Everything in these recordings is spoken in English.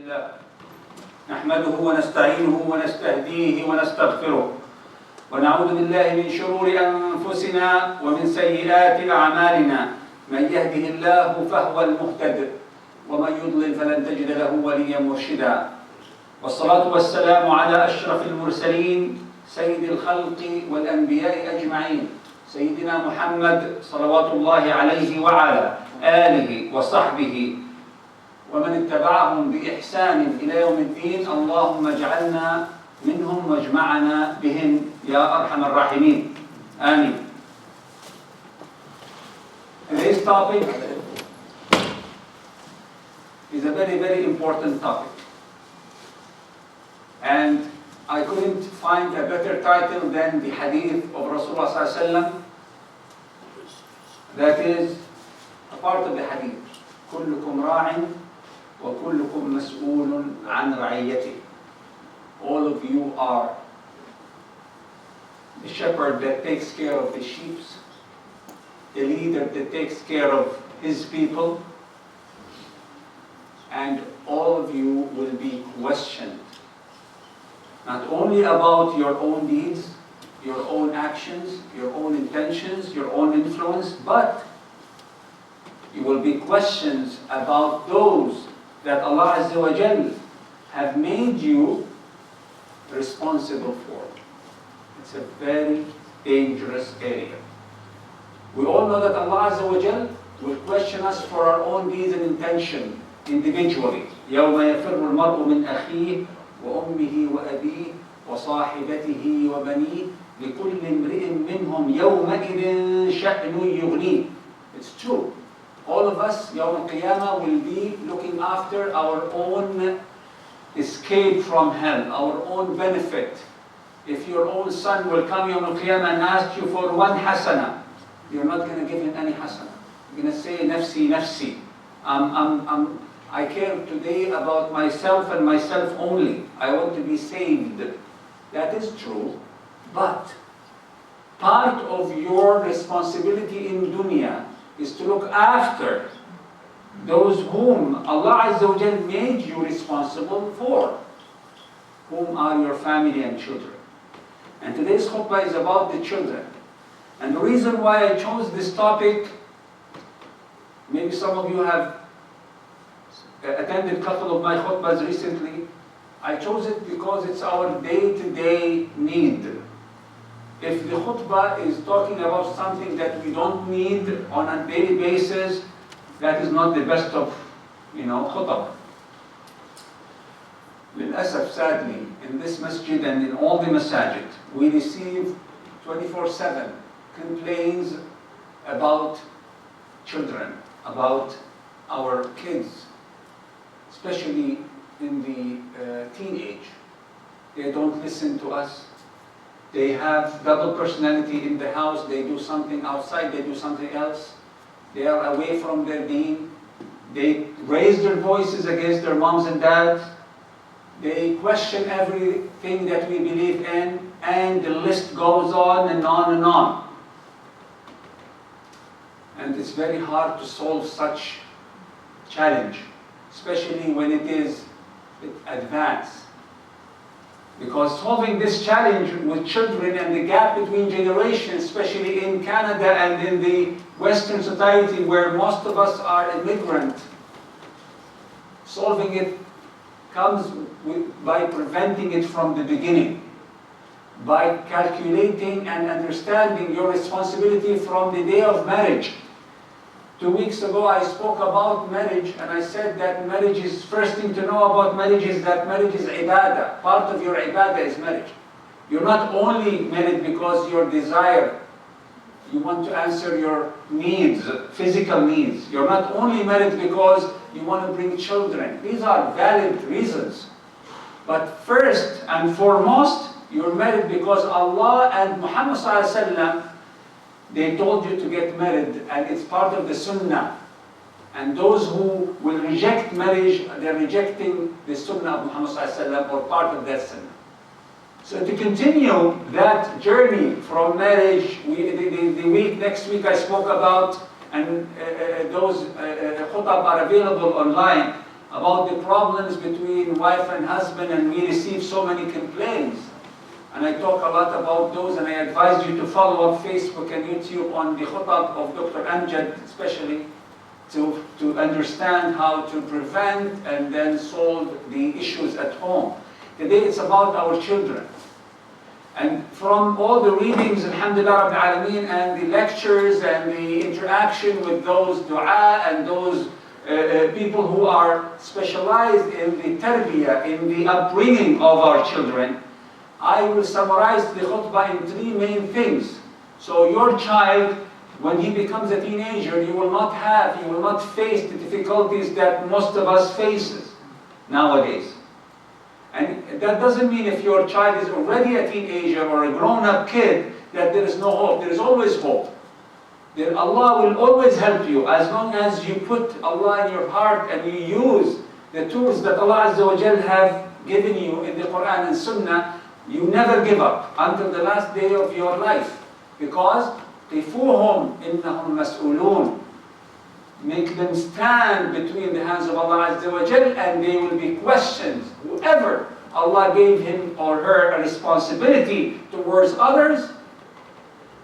لله نحمده ونستعينه ونستهديه ونستغفره ونعوذ بالله من شرور أنفسنا ومن سيئات أعمالنا. من يهده الله فهو المهتد ومن يضلل فلن تجد له وليا مرشدا. والصلاة والسلام على أشرف المرسلين سيد الخلق والأنبياء أجمعين سيدنا محمد صلوات الله عليه وعلى آله وصحبه ومن اتبعهم بإحسان إلى يوم الدين. اللهم اجعلنا منهم واجمعنا بهم يا أرحم الراحمين آمين. Today's topic is a very, very important topic, and I couldn't find a better title than the hadith of Rasulullah sallallahu alaihi wasallam. That is a part of the hadith. كلكم راع وكلكم مسؤول عن رعيته. All of you are the shepherd that takes care of the sheep, the leader that takes care of his people, and all of you will be questioned. Not only about your own deeds, your own actions, your own intentions, your own influence, but you will be questions about those that Allah Azza wa Jal have made you responsible for. It's a very dangerous area. We all know that Allah Azza wa Jal will question us for our own deeds and intention individually. يوم يفر المرء من أخيه وأمه وأبيه وصاحبته وبنيه لكل امرئ منهم يومئذ شأن يغنيه. It's true. All of us, يوم القيامة, will be looking after our own escape from hell, our own benefit. If your own son will come يوم القيامة and ask you for one hasana, you're not going to give him any hasana. You're going to say, nafsi, nafsi. I care today about myself and myself only. I want to be saved. That is true. But part of your responsibility in dunya is to look after those whom Allah Azza wa Jal made you responsible for, whom are your family and children. And today's khutbah is about the children. And the reason why I chose this topic, maybe some of you have attended a couple of my khutbahs recently. I chose it because it's our day-to-day need. If the khutbah is talking about something that we don't need on a daily basis, that is not the best of, khutbah. للأسف, sadly, in this masjid and in all the masajid, we receive 24/7 complaints about children, about our kids, especially in the teenage. They don't listen to us. They have double personality in the house. They do something outside, they do something else. They are away from their deen. They raise their voices against their moms and dads. They question everything that we believe in, and the list goes on and on and on. And it's very hard to solve such challenge, especially when it is advanced. Because solving this challenge with children and the gap between generations, especially in Canada and in the Western society where most of us are immigrant, solving it comes by preventing it from the beginning, by calculating and understanding your responsibility from the day of marriage. 2 weeks ago I spoke about marriage, and I said that marriage is, first thing to know about marriage is that marriage is ibadah. Part of your ibadah is marriage. You're not only married because your desire, you want to answer your needs, physical needs. You're not only married because you want to bring children. These are valid reasons. But first and foremost, you're married because Allah and Muhammad sallallahu alaihi wasallam, they told you to get married, and it's part of the sunnah. And those who will reject marriage, they're rejecting the sunnah of Muhammad sallallahu alaihi wasallam, or part of that sunnah. So to continue that journey from marriage, next week I spoke about, and those khutab are available online, about the problems between wife and husband, and we receive so many complaints. And I talk a lot about those, and I advise you to follow up Facebook and YouTube on the Khutb of Dr. Amjad, especially, to understand how to prevent and then solve the issues at home. Today it's about our children. And from all the readings, alhamdulillah Rabbil Alameen, and the lectures and the interaction with those dua and those people who are specialized in the tarbiyah, in the upbringing of our children, I will summarize the khutbah in 3 main things. So your child, when he becomes a teenager, you will not face the difficulties that most of us faces nowadays. And that doesn't mean if your child is already a teenager or a grown-up kid that there is no hope. There is always hope. Allah will always help you as long as you put Allah in your heart and you use the tools that Allah Azza wa Jal have given you in the Quran and Sunnah. You never give up until the last day of your life, because قِفُوهُمْ إِنَّهُمْ مَسْئُولُونَ. Make them stand between the hands of Allah Azza wa Jal, and they will be questioned. Whoever Allah gave him or her a responsibility towards others,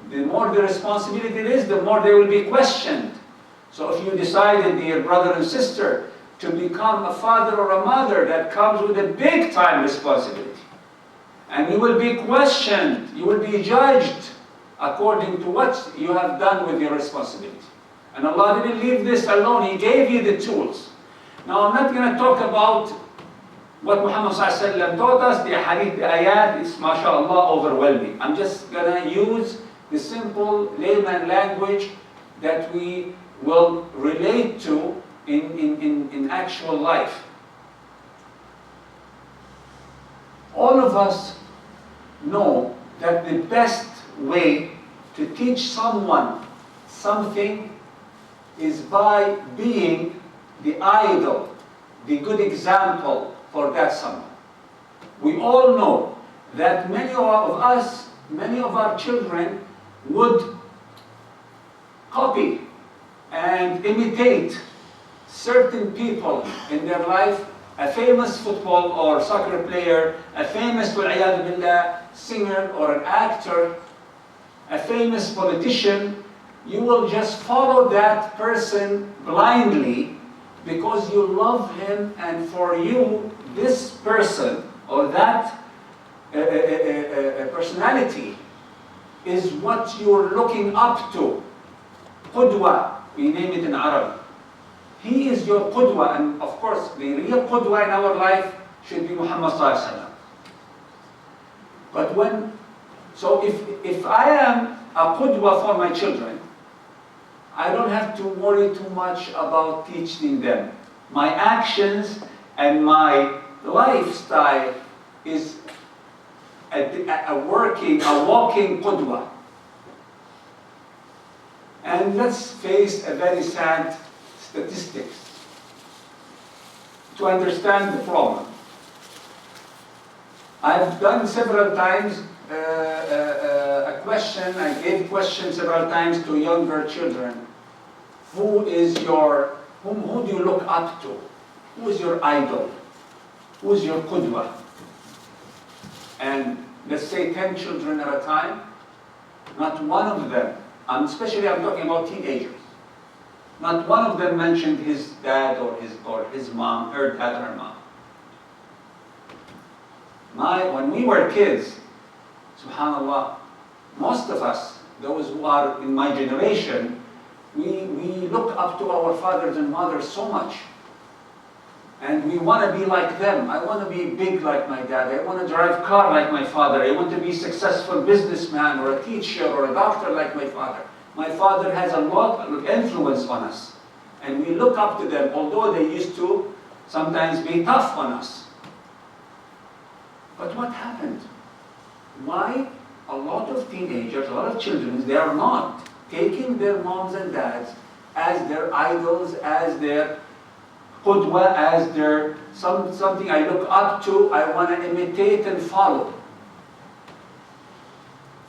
the more the responsibility it is, the more they will be questioned. So if you decided, dear brother and sister, to become a father or a mother, that comes with a big time responsibility. And you will be questioned, you will be judged according to what you have done with your responsibility. And Allah didn't leave this alone, He gave you the tools. Now I'm not going to talk about what Muhammad ﷺ taught us, the hadith, the ayat, it's mashallah overwhelming. I'm just going to use the simple layman language that we will relate to in actual life. All of us know that the best way to teach someone something is by being the idol, the good example for that someone. We all know that many of us, many of our children would copy and imitate certain people in their life, a famous football or soccer player, a famous billah, singer or an actor, a famous politician. You will just follow that person blindly because you love him, and for you, this person or that personality is what you're looking up to. Qudwa, we name it in Arabic. He is your qudwa, and of course, the real qudwa in our life should be Muhammad sallallahu alaihi wasallam. But so if I am a qudwa for my children, I don't have to worry too much about teaching them. My actions and my lifestyle is a walking qudwa. And let's face a very sad statistics to understand the problem. I've done several times a question, I gave questions several times to younger children. Who do you look up to? Who is your idol? Who is your qudwa? And let's say 10 children at a time, not one of them, especially I'm talking about teenagers, not one of them mentioned his dad or his mom, her dad or her mom. When we were kids, subhanallah, most of us, those who are in my generation, we look up to our fathers and mothers so much. And we want to be like them. I want to be big like my dad. I want to drive a car like my father. I want to be a successful businessman or a teacher or a doctor like my father. My father has a lot of influence on us. And we look up to them, although they used to sometimes be tough on us. But what happened? Why a lot of teenagers, a lot of children, they are not taking their moms and dads as their idols, as their qudwa, as their something I look up to, I want to imitate and follow.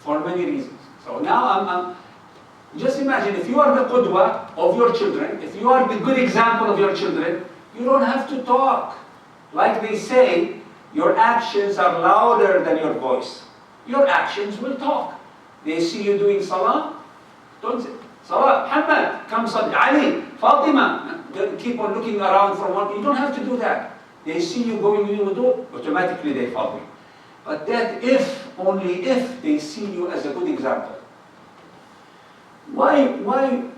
For many reasons. So now just imagine if you are the qudwa of your children, if you are the good example of your children, You don't have to talk. Like they say, your actions are louder than your voice. Your actions will talk. They see you doing salah, don't say, Salah, Muhammad, come Salah, Ali, Fatima. They keep on looking around for one. You don't have to do that. They see you going in wudu, automatically they follow you. But that if, only if, they see you as a good example. Why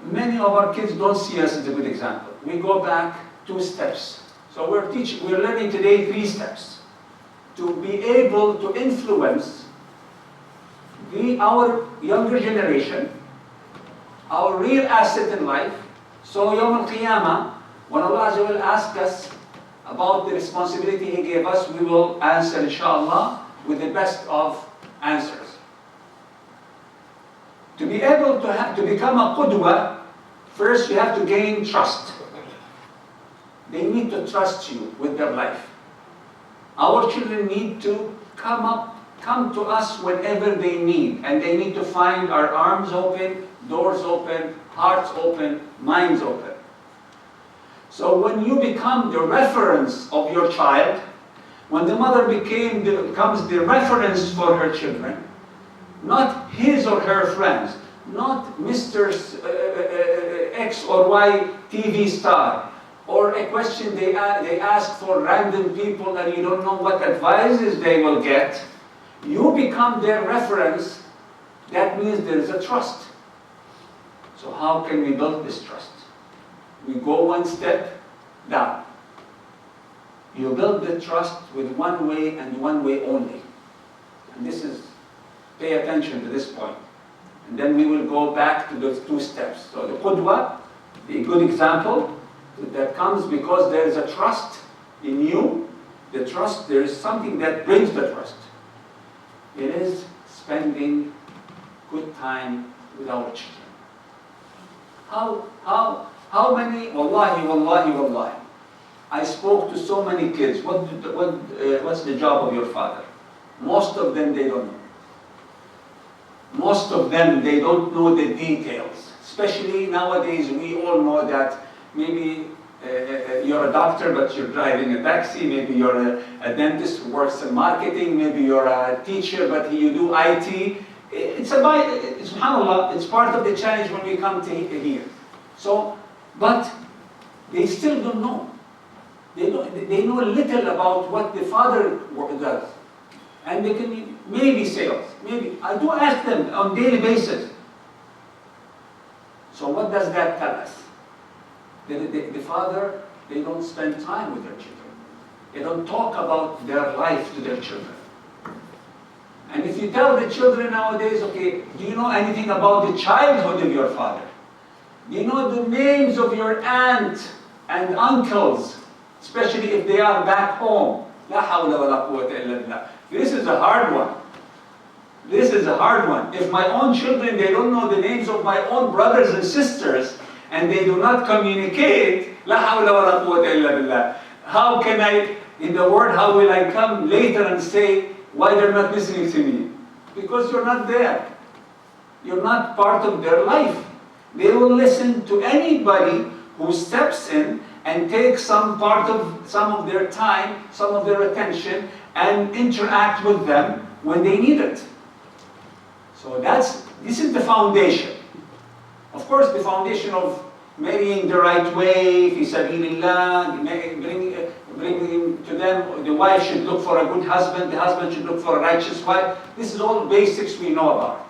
many of our kids don't see us as a good example? We go back 2 steps. So we're learning today 3 steps. To be able to influence our younger generation, our real asset in life. So Yawm al-Qiyamah, when Allah Azza wa Jalla asks us about the responsibility He gave us, we will answer inshallah with the best of answers. To be able to become a qudwa, first you have to gain trust. They need to trust you with their life. Our children need to come to us whenever they need, and they need to find our arms open, doors open, hearts open, minds open. So when you become the reference of your child, when the mother becomes the reference for her children, not his or her friends, not Mr. X or Y TV star, or a question they ask for random people and you don't know what advices they will get, you become their reference. That means there is a trust. So how can we build this trust? We go 1 step down. You build the trust with one way and one way only. And this is, pay attention to this point. And then we will go back to those 2 steps. So the qudwa, the good example, that comes because there is a trust in you. The trust, there is something that brings the trust. It is spending good time with our children. How many, wallahi, I spoke to so many kids. What's the job of your father? Most of them, they don't know. Most of them, they don't know the details. Especially nowadays, we all know that maybe you're a doctor, but you're driving a taxi. Maybe you're a dentist who works in marketing. Maybe you're a teacher, but you do IT. SubhanAllah, it's part of the challenge when we come to here. So, but they still don't know. They know little about what the father does. And they can maybe sales, maybe. I do ask them on a daily basis. So what does that tell us? The father, they don't spend time with their children. They don't talk about their life to their children. And if you tell the children nowadays, okay, do you know anything about the childhood of your father? Do you know the names of your aunt and uncles, especially if they are back home? La hawla wa la quwwata illa billah. This is a hard one. This is a hard one. If my own children, they don't know the names of my own brothers and sisters, and they do not communicate, la hawla wa la quwwata illa billah. How can I, in the word, how will I come later and say why they're not listening to me? Because you're not there. You're not part of their life. They will listen to anybody who steps in and takes some of their time, some of their attention, and interact with them when they need it. So this is the foundation. Of course, the foundation of marrying the right way, fi sabilillah, bringing to them, the wife should look for a good husband, the husband should look for a righteous wife. This is all basics we know about.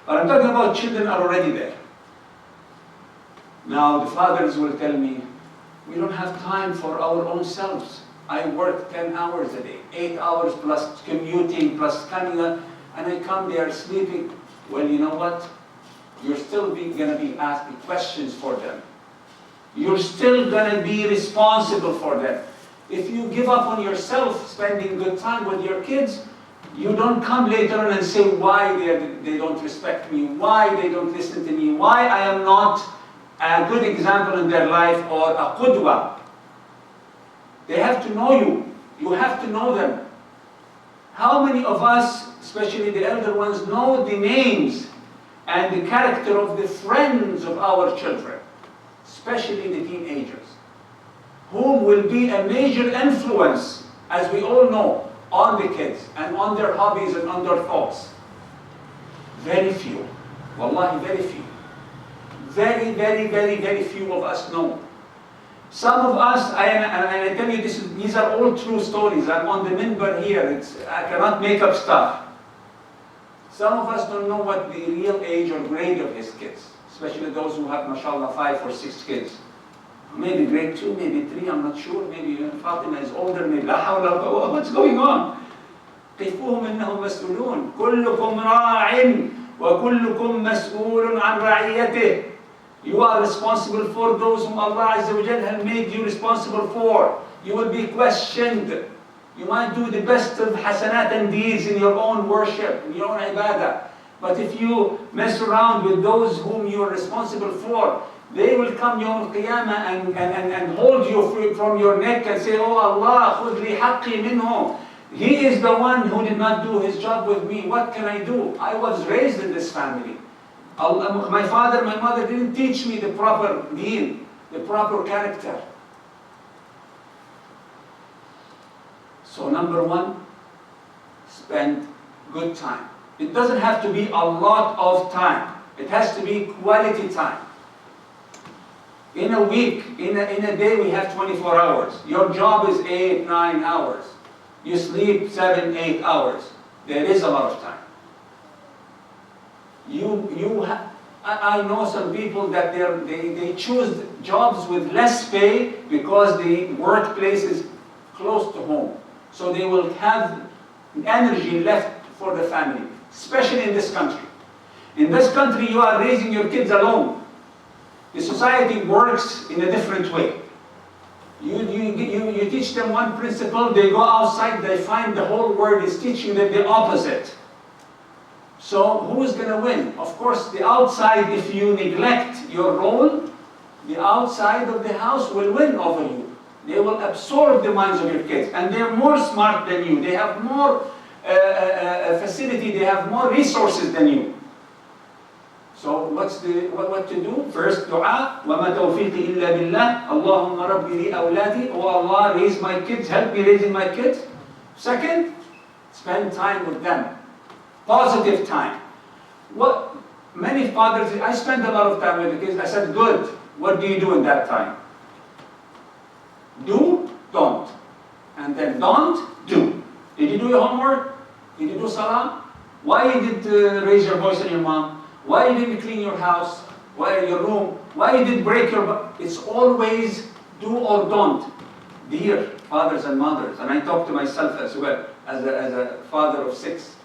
But I'm talking about children are already there. Now the fathers will tell me, we don't have time for our own selves. I work 10 hours a day, 8 hours plus commuting, plus coming up, and I come there sleeping. Well, you know what? You're still going to be asking questions for them. You're still going to be responsible for them. If you give up on yourself spending good time with your kids, you don't come later on and say why they don't respect me, why they don't listen to me, why I am not a good example in their life or a qudwa. They have to know you. You have to know them. How many of us, especially the elder ones, know the names and the character of the friends of our children, especially the teenagers? whom will be a major influence, as we all know, on the kids and on their hobbies and on their thoughts? Very few. Wallahi, very few. Very, very, very, very few of us know. Some of us, and I tell you, these are all true stories. I'm on the minbar here. I cannot make up stuff. Some of us don't know what the real age or grade of his kids, especially those who have, mashallah, 5 or 6 kids. Maybe grade 2, maybe 3, I'm not sure. Maybe Fatima is older, maybe la hawla wa quwwata. What's going on? قفوهم إنهم مسؤولون. كلكم راع وكلكم مسؤول عن رعيته. You are responsible for those whom Allah Azza wa Jal has made you responsible for. You will be questioned. You might do the best of hasanat and deeds in your own worship, in your own ibadah. But if you mess around with those whom you are responsible for, they will come Yawm al-Qiyamah and hold you from your neck and say, Oh Allah, khudh li haqqi minhu. He is the one who did not do his job with me. What can I do? I was raised in this family. My father, my mother didn't teach me the proper deen, the proper character. So number 1, spend good time. It doesn't have to be a lot of time. It has to be quality time. In a week, in a day, we have 24 hours. Your job is 8, 9 hours. You sleep 7, 8 hours. There is a lot of time. I know some people that they choose jobs with less pay because the workplace is close to home. So they will have energy left for the family, especially in this country. In this country, you are raising your kids alone. The society works in a different way. You teach them one principle, they go outside, they find the whole world is teaching them the opposite. So who is going to win? Of course, the outside, if you neglect your role, the outside of the house will win over you. They will absorb the minds of your kids. And they're more smart than you. They have more facility, they have more resources than you. So what to do? First, dua. وَمَا تَوْفِيقِ إِلَّا بِاللَّهِ اللَّهُمَّ رَبِّ لِي أَوْلَادِي. Oh Allah, raise my kids, help me raising my kids. Second, spend time with them. Positive time. Many fathers, I spend a lot of time with the kids. I said, good. What do you do in that time? Do, don't. And then don't, do. Did you do your homework? Did you do salah? Why you did raise your voice at your mom? Why you didn't clean your house? Why your room? Why you didn't break your... It's always do or don't. Dear fathers and mothers, and I talk to myself as well, as a father of 6.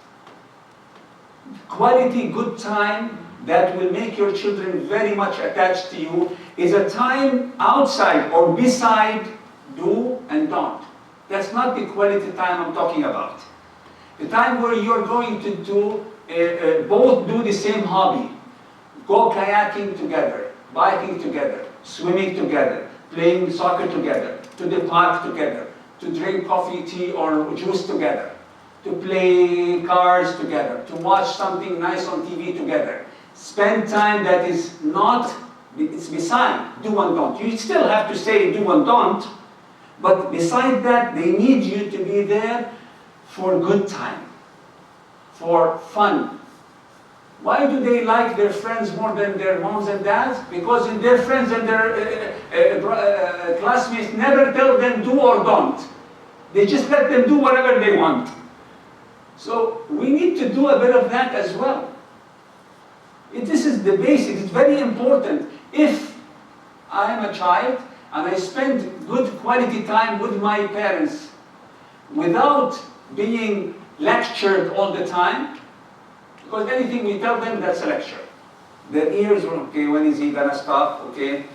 Quality good time that will make your children very much attached to you is a time outside or beside do and don't. That's not the quality time I'm talking about. The time where you're going to do both do the same hobby. Go kayaking together, biking together, swimming together, playing soccer together, to the park together, to drink coffee, tea or juice together, to play cards together, to watch something nice on TV together. Spend time that is not, it's beside do and don't. You still have to say do and don't, but beside that, they need you to be there for good time, for fun. Why do they like their friends more than their moms and dads? Because in their friends and their classmates never tell them do or don't. They just let them do whatever they want. So we need to do a bit of that as well. This is the basics, it's very important. If I am a child and I spend good quality time with my parents without being lectured all the time, because anything we tell them, that's a lecture. Their ears are, okay, when is he gonna stop, okay?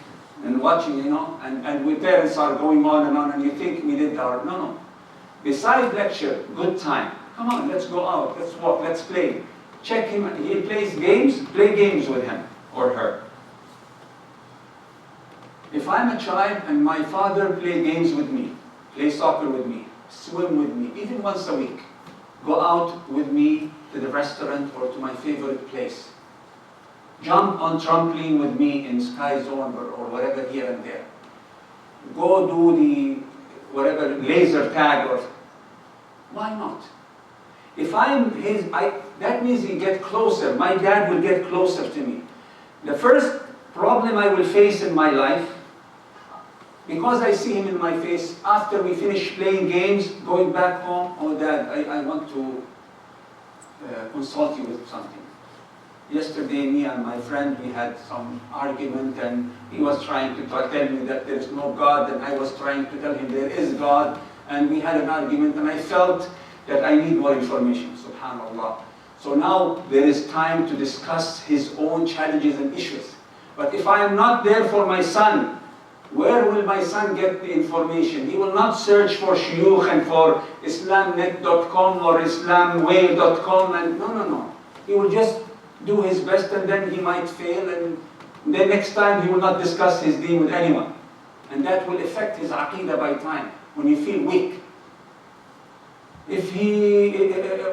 And watching, you know, and we parents are going on, and you think we did our, no. Besides lecture, good time. Come on, let's go out, let's walk, let's play. Check him, he plays games, play games with him or her. If I'm a child and my father play games with me, play soccer with me, swim with me, even once a week, go out with me to the restaurant or to my favorite place, jump on trampoline with me in Sky Zone or whatever here and there. go do the whatever laser tag or why not? If I'm his, that means he get closer. My dad will get closer to me. The first problem I will face in my life, because I see him in my face, after we finish playing games, going back home, oh Dad, I want to consult you with something. Yesterday, me and my friend, we had some argument, and he was trying to tell me that there is no God, and I was trying to tell him there is God, and we had an argument, and I felt that I need more information, subhanAllah. So now there is time to discuss his own challenges and issues. But if I am not there for my son, where will my son get the information? He will not search for shuyukh and for islamnet.com or islamway.com, and no. He will just do his best, and then he might fail, and then next time he will not discuss his deen with anyone. And that will affect his aqidah by time, when you feel weak. If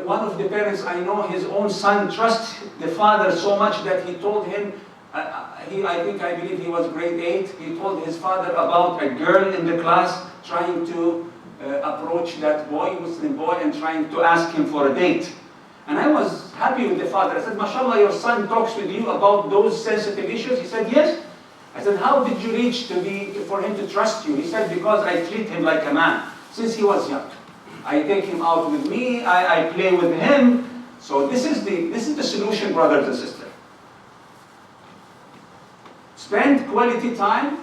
one of the parents, I know his own son trusts the father so much that he told him, I believe he was grade 8, he told his father about a girl in the class trying to approach that boy, Muslim boy, and trying to ask him for a date. And I was happy with the father. I said, mashallah, your son talks with you about those sensitive issues? He said, yes. I said, how did you reach for him to trust you? He said, because I treat him like a man since he was young. I take him out with me, I play with him. So this is the solution, brothers and sisters. Spend quality time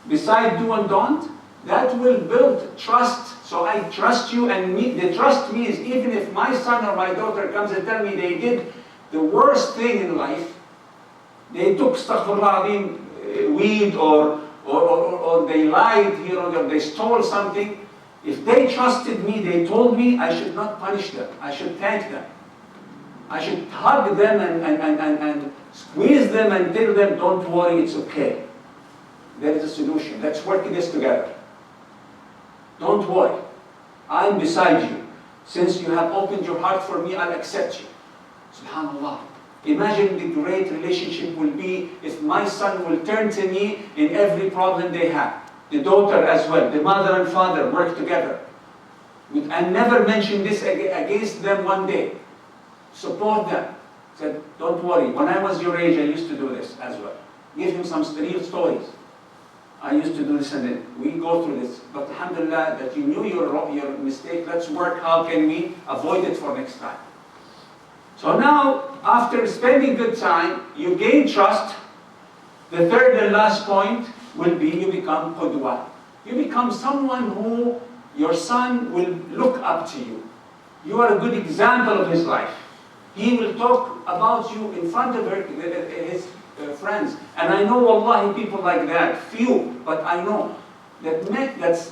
beside do and don't. That will build trust. So I trust you, and the trust means even if my son or my daughter comes and tell me they did the worst thing in life, they took astaghfirullah, weed or they lied here or there, they stole something. If they trusted me, they told me, I should not punish them. I should thank them. I should hug them and squeeze them and tell them, don't worry, it's okay. There is a solution. Let's work this together. Don't worry. I'm beside you. Since you have opened your heart for me, I'll accept you. SubhanAllah. Imagine the great relationship will be if my son will turn to me in every problem they have. The daughter as well. The mother and father work together. And never mention this against them one day. Support them. Said, don't worry. When I was your age, I used to do this as well. Give him some real stories. I used to do this, and then we go through this. But alhamdulillah, that you knew your mistake. Let's work. How can we avoid it for next time? So now, after spending good time, you gain trust. The third and last point will be you become qudwa. You become someone who your son will look up to you. You are a good example of his life. He will talk about you in front of his friends. And I know, wallahi, people like that, few, but I know that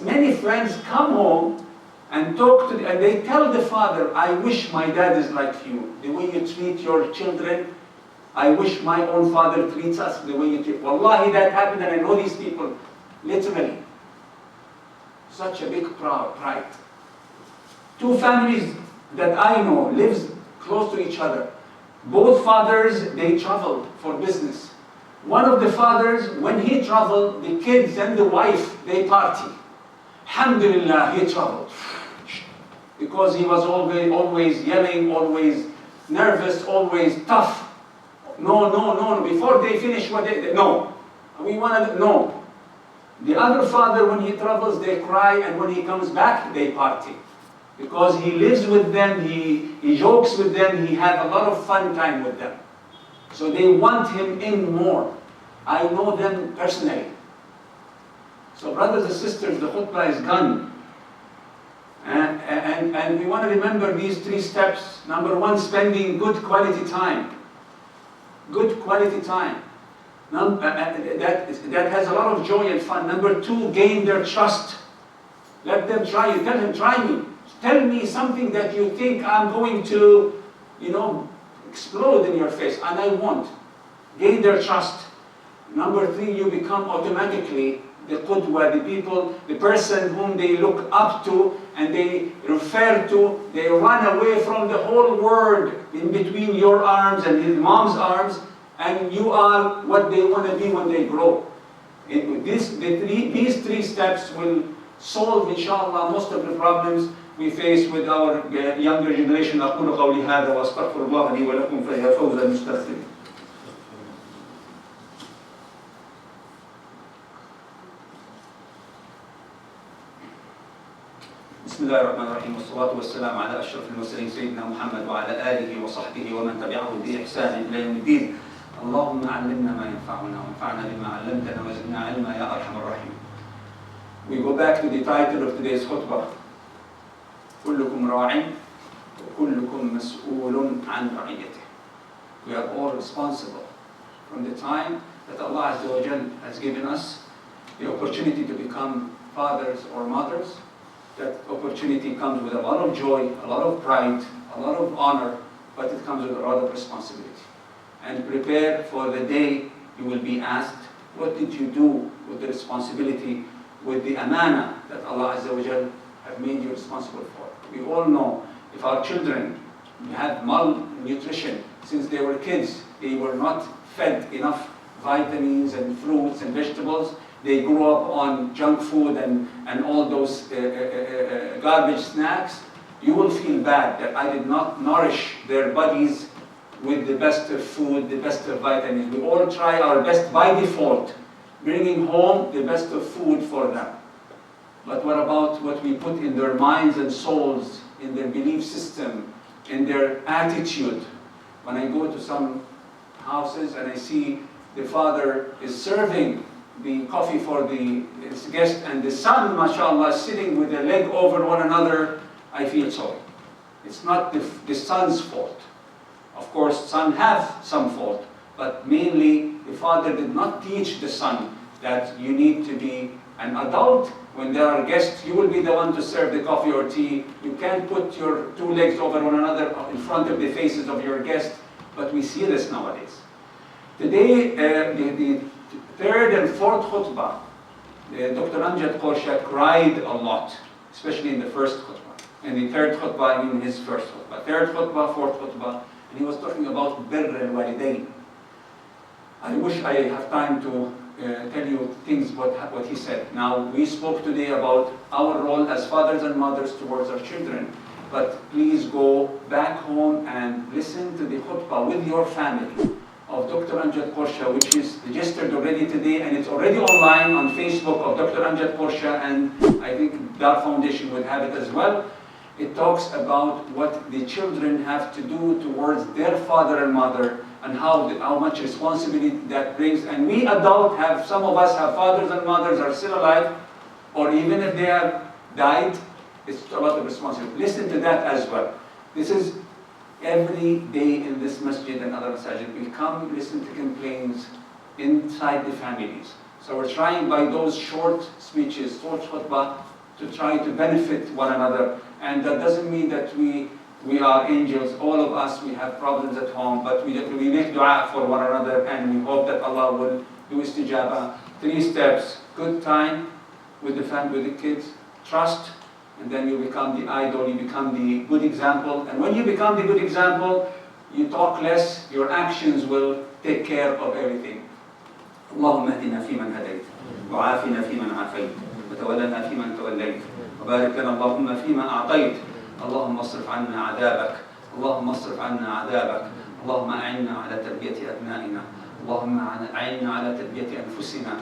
many friends come home and talk to, and they tell the father, I wish my dad is like you. The way you treat your children, I wish my own father treats us the way you treat. Wallahi, that happened, and I know these people, literally. Such a big pride. Two families that I know lives close to each other. Both fathers, they traveled for business. One of the fathers, when he traveled, the kids and the wife, they party. Alhamdulillah, he traveled. Because he was always yelling, always nervous, always tough. No. Before they finish what no. We want to, no. The other father, when he travels, they cry, and when he comes back, they party. Because he lives with them, he jokes with them, he has a lot of fun time with them. So they want him in more. I know them personally. So brothers and sisters, the khutbah is done. And we want to remember these 3 steps. Number 1, spending good quality time. Good quality time. That has a lot of joy and fun. Number 2, gain their trust. Let them try you. Tell him, try me. Tell me something that you think I'm going to, explode in your face, and I won't. Gain their trust. Number 3, you become automatically the qudwa, the person whom they look up to and they refer to. They run away from the whole world in between your arms and his mom's arms, and you are what they want to be when they grow. These three steps will solve, inshallah, most of the problems we face with our younger generation. أقول قولي هذا وأستغفر الله لي ولكم فيا فوز المستغفرين. بسم الله الرحمن الرحيم والصلاة والسلام على أشرف المرسلين سيدنا محمد وعلى آله وصحبه ومن تبعه بإحسان إلى يوم الدين. اللهم علمنا ما ينفعنا وانفعنا بما علمتنا وزدنا علما يا أرحم الراحمين. We go back to the title of today's khutbah. كلكم راع وكلكم مسؤول عن رعيته. We are all responsible from the time that Allah Azza wa Jal has given us the opportunity to become fathers or mothers. That opportunity comes with a lot of joy, a lot of pride, a lot of honor, but it comes with a lot of responsibility. And prepare for the day you will be asked, what did you do with the responsibility, with the amana that Allah Azza wa Jal have made you responsible for? We all know if our children had malnutrition since they were kids, they were not fed enough vitamins and fruits and vegetables, they grew up on junk food and all those garbage snacks, you will feel bad that I did not nourish their bodies with the best of food, the best of vitamins. We all try our best by default, bringing home the best of food for them. But what about what we put in their minds and souls, in their belief system, in their attitude? When I go to some houses and I see the father is serving the coffee for the guest and the son, mashallah, is sitting with their leg over one another, I feel sorry. It's not the son's fault. Of course, son have some fault, but mainly the father did not teach the son that you need to be an adult. When there are guests, you will be the one to serve the coffee or tea. You can't put your two legs over one another in front of the faces of your guests, but we see this nowadays. Today, the third and fourth khutbah, Dr. Amjad Qorsha cried a lot, especially in the first khutbah. And the third khutbah, I mean his first khutbah. Third khutbah, fourth khutbah, and he was talking about birr al-walidain. I wish I have time to tell you things what he said. Now, we spoke today about our role as fathers and mothers towards our children, but please go back home and listen to the khutbah with your family of Dr. Amjad Qorsha, which is registered already today, and it's already online on Facebook of Dr. Amjad Qorsha, and I think Dar Foundation would have it as well. It talks about what the children have to do towards their father and mother, and how much responsibility that brings. And we adults have, some of us have fathers and mothers are still alive, or even if they have died, it's a lot of responsibility. Listen to that as well. This is every day in this masjid and other masajid. We come listen to complaints inside the families. So we're trying by those short speeches, short khutbah, to try to benefit one another. And that doesn't mean that we are angels. All of us, we have problems at home, but we make dua for one another, and we hope that Allah will do istijabah. 3 steps: good time with the family, with the kids, trust, and then you become the idol, you become the good example. And when you become the good example, you talk less, your actions will take care of everything. اللهم اهدنا فيمن هديت وعافنا فيمن عافيت وتولنا فيمن توليت وبارك لنا اللهم فيما أعطيت. اللهم اصرف عنا عذابك، اللهم اصرف عنا عذابك، اللهم أعنا على تربية أبنائنا، اللهم أعنا على تربية أنفسنا،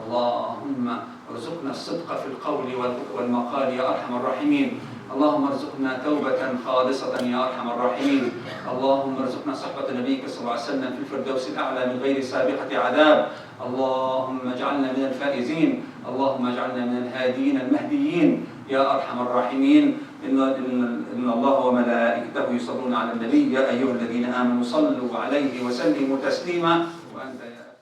اللهم ارزقنا الصدق في القول والمقال يا أرحم الراحمين، اللهم ارزقنا توبة خالصة يا أرحم الراحمين، اللهم ارزقنا صحبة نبيك صلى الله عليه وسلم في الفردوس الأعلى من غير سابقة عذاب، اللهم اجعلنا من الفائزين، اللهم اجعلنا من الهاديين المهديين يا أرحم الراحمين. إن الله وملائكته يصلون على النبي يا أيها الذين آمنوا صلوا عليه وسلموا تسليما وأنت يا